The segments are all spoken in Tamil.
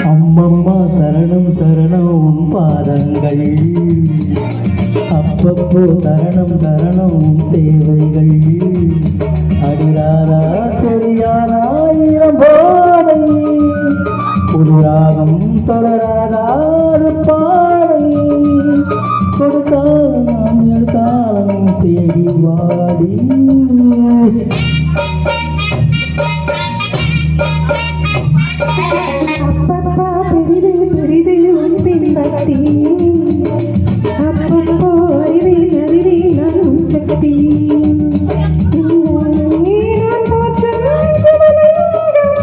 அம்மம்மா சரணம் சரணம் உன் பாதங்கள் அப்பப்போ தரணம் தரணம் உன் தேவைகள் அடிராரா தெரியாதாயிரம் போதை புது ராகம் தொடராதாறு பாடை கொடுத்தாலும் எடுத்தாலும் தேடி வாடி அப்பப்போ அறிவே அறிவே நான் சக்தி நான் போற்றும் சிவலிங்கம்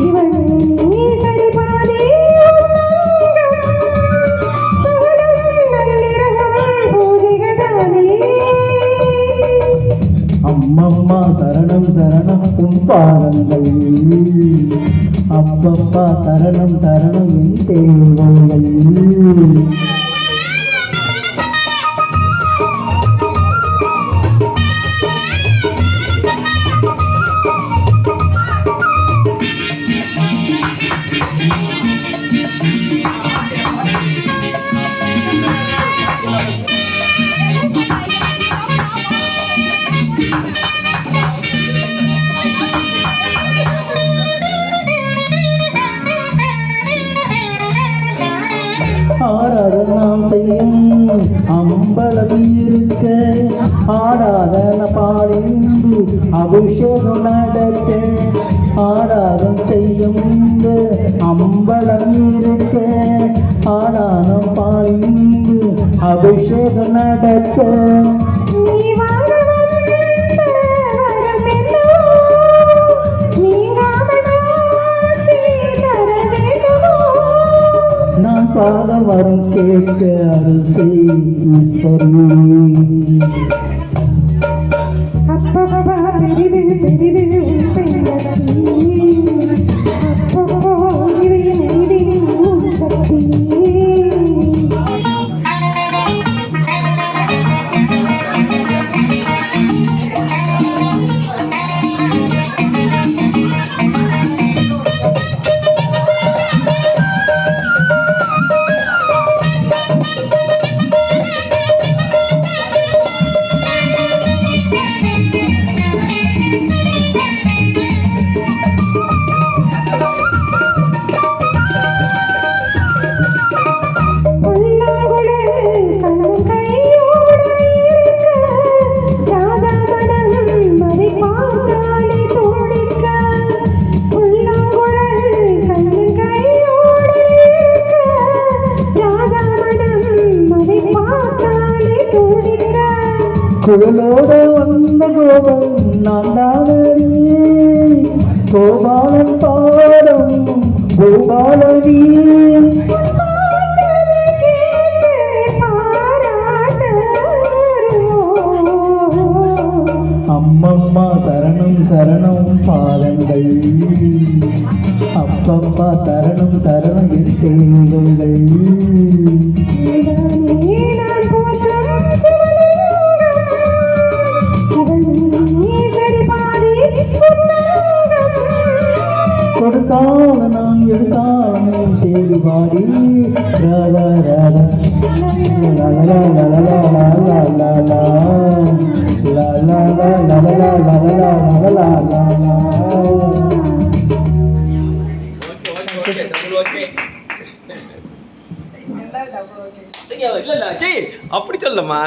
இவள் சரிபாதே அம்மம்மா சரணம் சரணம் உன் பாதங்கள் அப்பப்பா தரணம் தரணம் என் தேவைகள் ஆராதனம் செய்யும் அம்பலம் இருக்க ஆராதன பாலிந்து அபிஷேகம் நடக்க ஆராதனம் செய்யும் அம்பலம் இருக்க ஆராதனம் பாலிந்து அபிஷேகம் நடக்க பாதம் வரும் கேட்க அரிசி அப்பப்பா பெரிது பெரிது அப்பப்போ அறிவே சக்தி குழலோட வந்த கோபம் நாடானே கோபாலன் பாடம் கோபாலனி அம்மம்மா சரணம் சரணம் பாதங்கள் அப்பப்பா தரணம் தரணம் என் தேவைகள் கொடுத்தால நான் எடுத்தாலே தேடி பாடி ராதா ராதா லலலா லலலா லலலா லலலா லலலா லலலா லலலா லலலா இல்ல அப்படி சொல்லமா.